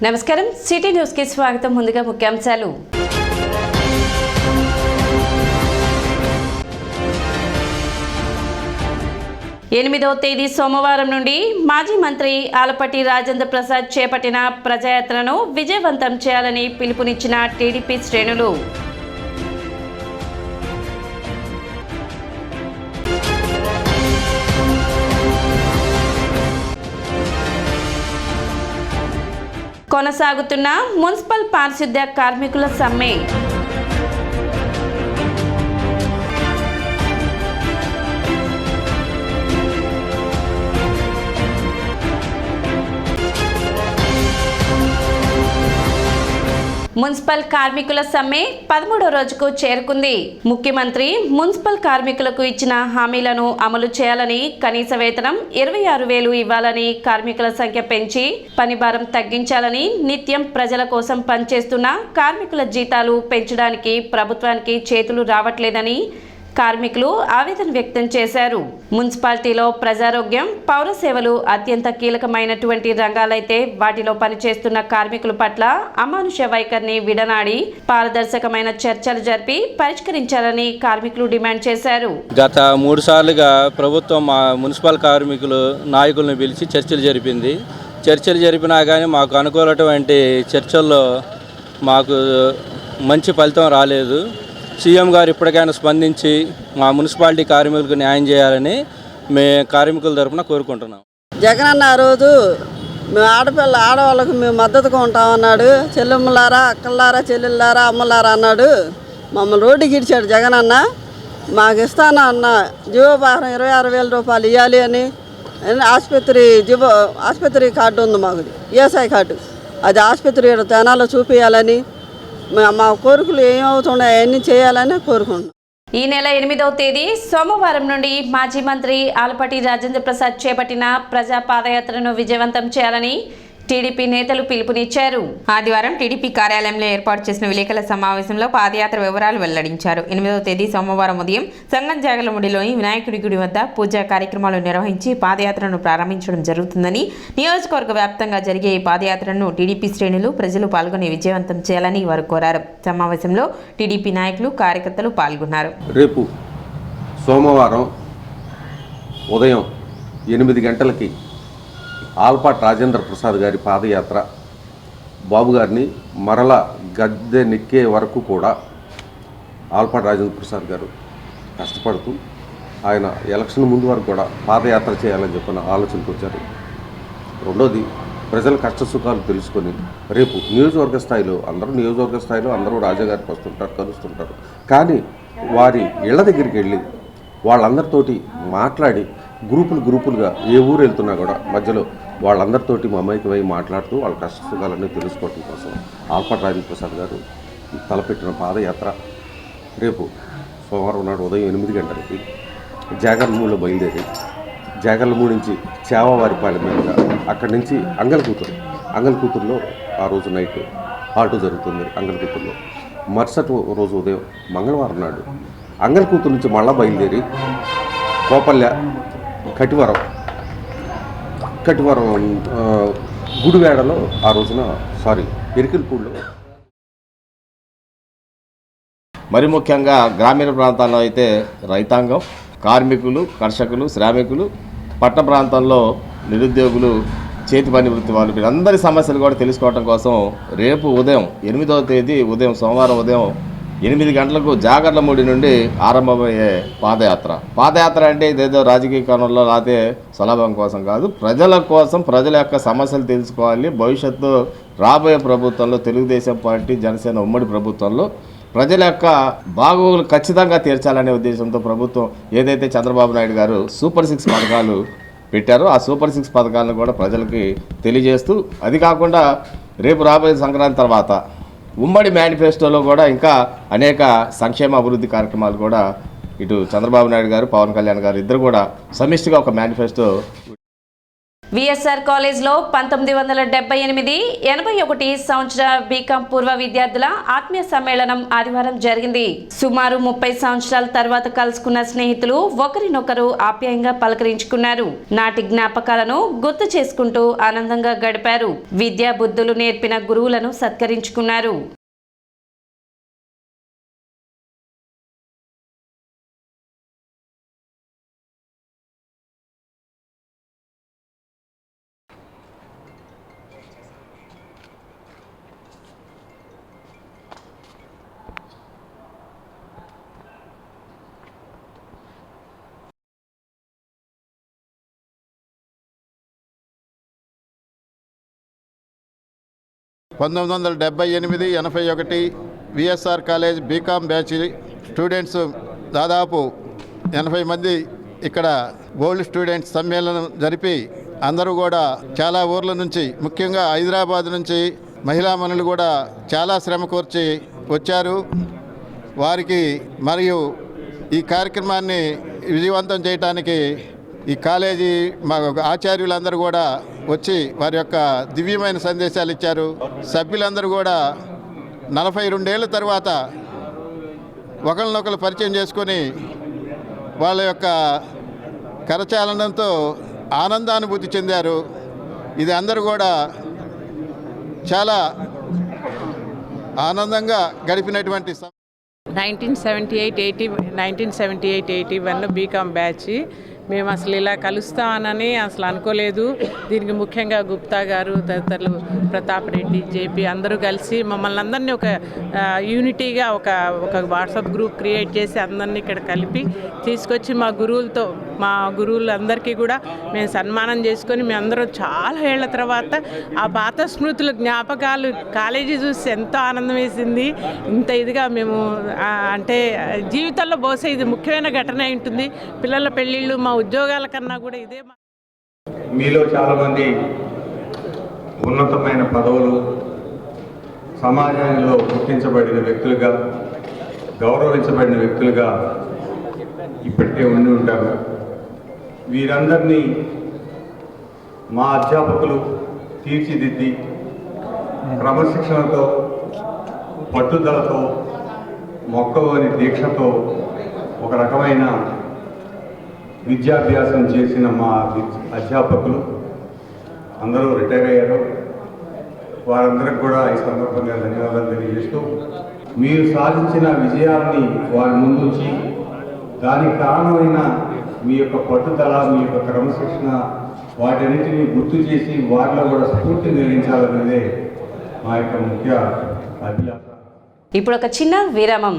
నమస్కారం city news కి స్వాగతం. ముందుగా ముఖ్యాంశాలు. ఎనిమిదవ తేదీ సోమవారం నుండి మాజీ మంత్రి ఆలపాటి రాజేంద్ర ప్రసాద్ చేపట్టిన ప్రజాయాత్రను విజయవంతం చేయాలని పిలుపునిచ్చిన టీడీపీ శ్రేణులు. కొనసాగుతున్న మున్సిపల్ పారిశుద్ధ్య కార్మికుల సమ్మె. మున్సిపల్ కార్మికుల సమ్మె 13వ రోజుకు చేరుకుంది. ముఖ్యమంత్రి మున్సిపల్ కార్మికులకు ఇచ్చిన హామీలను అమలు చేయాలని, కనీస వేతనం 26,000 ఇవ్వాలని, కార్మికుల సంఖ్య పెంచి పని భారం తగ్గించాలని, నిత్యం ప్రజల కోసం పనిచేస్తున్న కార్మికుల జీతాలు పెంచడానికి ప్రభుత్వానికి చేతులు రావట్లేదని కార్మికులు ఆవేదన వ్యక్తం చేశారు. మున్సిపాలిటీలో ప్రజారోగ్యం, పౌర సేవలు అత్యంత కీలకమైనటువంటి రంగాలైతే వాటిలో పనిచేస్తున్న కార్మికుల పట్ల అమానుష వైఖరిని విడనాడి పారదర్శకమైన చర్చలు జరిపి పరిష్కరించాలని కార్మికులు డిమాండ్ చేశారు. గత 3 సార్లుగా ప్రభుత్వం మా మున్సిపల్ కార్మికులు నాయకులను పిలిచి చర్చలు జరిపింది. చర్చలు జరిపినా కానీ మాకు అనుకూలటువంటి చర్చల్లో మాకు మంచి ఫలితం రాలేదు. సీఎం గారు ఇప్పటికైనా స్పందించి మా మున్సిపాలిటీ కార్మికులకు న్యాయం చేయాలని మేము కార్మికుల తరఫున కోరుకుంటున్నాం. జగనన్న ఆ రోజు మేము ఆడవాళ్ళకు మేము మద్దతుగా ఉంటామన్నాడు. చెల్లెమ్మలారా, అక్కలారా, చెల్లెళ్ళారా, అమ్మలారా అన్నాడు. మమ్మల్ని రోడ్డుకి ఇచ్చాడు జగనన్న. మాకు ఇస్తాను అన్న జీవోభారం 26,000 రూపాయలు ఇవ్వాలి అని. ఆసుపత్రి కార్డు ఉంది మాకు, ఈఎస్ఐ కార్డు. అది ఆసుపత్రి తెనాలో చూపించాలని, మా కోరికలు ఏమవుతున్నాయి అవన్నీ చేయాలని కోరుకుంటున్నాం. ఈ నెల 8వ తేదీ సోమవారం నుండి మాజీ మంత్రి ఆలపాటి రాజేంద్ర ప్రసాద్ చేపట్టిన ప్రజా పాదయాత్రను విజయవంతం చేయాలని టీడీపీ నేతలు పిలుపునిచ్చారు. ఆదివారం టీడీపీ కార్యాలయంలో ఏర్పాటు చేసిన విలేకరుల సమావేశంలో పాదయాత్ర వివరాలు వెల్లడించారు. 8వ తేదీ సోమవారం ఉదయం సంగం జాగలముడిలోని వినాయకుడి గుడి వద్ద పూజా కార్యక్రమాలు నిర్వహించి పాదయాత్రను ప్రారంభించడం జరుగుతుందని, నియోజకవర్గ వ్యాప్తంగా జరిగే ఈ పాదయాత్రను టీడీపీ శ్రేణులు ప్రజలు పాల్గొని విజయవంతం చేయాలని వారు కోరారు. సమావేశంలో టీడీపీ నాయకులు, కార్యకర్తలు పాల్గొన్నారు. రేపు సోమవారం ఉదయం 8 గంటలకి ఆలపాటి రాజేంద్ర ప్రసాద్ గారి పాదయాత్ర బాబు గారిని మరలా గద్దె నెక్కే వరకు కూడా ఆలపాటి రాజేంద్ర ప్రసాద్ గారు కష్టపడుతూ ఆయన ఎలక్షన్ ముందు వరకు కూడా పాదయాత్ర చేయాలని చెప్పిన ఆలోచనకు వచ్చారు. రెండోది, ప్రజల కష్ట సుఖాలు తెలుసుకొని రేపు నియోజకవర్గ స్థాయిలో అందరూ రాజాగారికి వస్తుంటారు, కలుస్తుంటారు. కానీ వారి ఇళ్ల దగ్గరికి వెళ్ళి వాళ్ళందరితోటి మాట్లాడి గ్రూపులుగా ఏ ఊరు వెళ్తున్నా కూడా మధ్యలో వాళ్ళందరితోటి మమైకమై మాట్లాడుతూ వాళ్ళ కష్ట సుఖాలన్నీ తెలుసుకోవడం కోసం ఆలపాటి రాజేంద్ర ప్రసాద్ గారు తలపెట్టిన పాదయాత్ర రేపు సోమవారం నాడు ఉదయం 8 గంటలకి జాగర్లమూడిలో బయలుదేరి జాగర్లమూడి నుంచి చేవవారిపాలెం మీదుగా అక్కడి నుంచి అంగల్కూతురులో ఆ రోజు నైట్ హాల్ట్ జరుగుతుంది. అంగల్కూతురులో మరుసటి రోజు ఉదయం మంగళవారం నాడు అంగల్కూతురు నుంచి మళ్ళా బయలుదేరి కోపల్య, కటివరం గుడివేడలో ఆ రోజున ఎరికల్పూడిలో. మరి ముఖ్యంగా గ్రామీణ ప్రాంతాల్లో అయితే రైతాంగం, కార్మికులు, కర్షకులు, శ్రామికులు, పట్టణ ప్రాంతాల్లో నిరుద్యోగులు, చేతి పని వృత్తి వాళ్ళు, వీరందరి సమస్యలు కూడా తెలుసుకోవడం కోసం రేపు ఉదయం 8వ తేదీ ఉదయం సోమవారం ఉదయం 8 గంటలకు జాగర్లమూడి నుండి ఆరంభమయ్యే పాదయాత్ర అంటే ఇదేదో రాజకీయ కోణంలో లేకపోతే సులభం కోసం కాదు, ప్రజల కోసం, ప్రజల యొక్క సమస్యలు తెలుసుకోవాలి. భవిష్యత్తు రాబోయే ప్రభుత్వంలో తెలుగుదేశం పార్టీ, జనసేన ఉమ్మడి ప్రభుత్వంలో ప్రజల యొక్క బాగోగులు ఖచ్చితంగా తీర్చాలనే ఉద్దేశంతో ప్రభుత్వం ఏదైతే చంద్రబాబు నాయుడు గారు సూపర్ 6 పథకాలు పెట్టారో ఆ సూపర్ 6 పథకాలను కూడా ప్రజలకి తెలియజేస్తూ, అది కాకుండా రేపు రాబోయే సంక్రాంతి తర్వాత ఉమ్మడి మేనిఫెస్టోలో కూడా ఇంకా అనేక సంక్షేమ అభివృద్ధి కార్యక్రమాలు కూడా ఇటు చంద్రబాబు నాయుడు గారు, పవన్ కళ్యాణ్ గారు ఇద్దరు కూడా సమిష్టిగా ఒక మేనిఫెస్టో విఎస్ఆర్ కాలేజ్లో 1978-81 సంవత్సర బీకాం పూర్వ విద్యార్థుల ఆత్మీయ సమ్మేళనం ఆదివారం జరిగింది. సుమారు 30 సంవత్సరాల తర్వాత కలుసుకున్న స్నేహితులు ఒకరినొకరు ఆప్యాయంగా పలకరించుకున్నారు. నాటి జ్ఞాపకాలను గుర్తు చేసుకుంటూ ఆనందంగా గడిపారు. విద్యా బుద్ధులు నేర్పిన గురువులను సత్కరించుకున్నారు. పంతొమ్మిది 1978-81 VSR college BCom batch students దాదాపు 80 మంది ఇక్కడ గోల్డ్ స్టూడెంట్స్ సమ్మేళనం జరిపి అందరూ కూడా చాలా ఊర్ల నుంచి, ముఖ్యంగా హైదరాబాద్ నుంచి మహిళామణులు కూడా చాలా శ్రమ కోర్చి వచ్చారు. వారికి మరియు ఈ కార్యక్రమాన్ని విజయవంతం చేయడానికి ఈ కాలేజీ మా ఆచార్యులందరూ కూడా వచ్చి వారి యొక్క దివ్యమైన సందేశాలు ఇచ్చారు. సభ్యులందరూ కూడా 42 ఏళ్ళ తర్వాత ఒకరినొకరు పరిచయం చేసుకొని వాళ్ళ యొక్క కరచాలనంతో ఆనందానుభూతి చెందారు. ఇది అందరూ కూడా చాలా ఆనందంగా గడిపినటువంటి 1978-81 బీకామ్ బ్యాచ్. మేము అసలు ఇలా కలుస్తామని అసలు అనుకోలేదు. దీనికి ముఖ్యంగా గుప్తా గారు, తదితరులు ప్రతాప్ రెడ్డి, జేపీ అందరూ కలిసి మమ్మల్ని అందరినీ ఒక యూనిటీగా ఒక వాట్సాప్ గ్రూప్ క్రియేట్ చేసి అందరినీ ఇక్కడ కలిపి తీసుకొచ్చి మా గురువులందరికీ కూడా మేము సన్మానం చేసుకొని మేమందరం చాలా ఏళ్ల తర్వాత ఆ పాత స్మృతులు, జ్ఞాపకాలు, కాలేజీ చూసి ఎంతో ఆనందం వేసింది. ఇంత ఇదిగా మేము అంటే జీవితంలో బహుశా ఇది ముఖ్యమైన ఘటన ఉంటుంది. పిల్లల పెళ్ళిళ్ళు, మా ఉద్యోగాల కన్నా కూడా ఇదే. మీలో చాలామంది ఉన్నతమైన పదవులు, సమాజంలో గుర్తించబడిన వ్యక్తులుగా, గౌరవించబడిన వ్యక్తులుగా ఇప్పటికే ఉండి ఉంటారు. వీరందరినీ మా అధ్యాపకులు తీర్చిదిద్ది క్రమశిక్షణతో, పట్టుదలతో, మొక్కలోని దీక్షతో ఒక రకమైన విద్యాభ్యాసం చేసిన మా అధ్యాపకులు అందరూ రిటైర్ అయ్యారు. వారందరికి కూడా ఈ సందర్భంగా ధన్యవాదాలు తెలియజేస్తూ, మీరు సాధించిన విజయాన్ని వారి ముందుంచి దానికి కారణమైన మీ యొక్క పట్టుదల, మీ యొక్క క్రమశిక్షణ, వాటన్నిటిని గుర్తు చేసి వారిలో కూడా స్ఫూర్తి నిర్వహించాలనేదే మా యొక్క ముఖ్య అభిలాష. ఇప్పుడు ఒక చిన్న విరామం.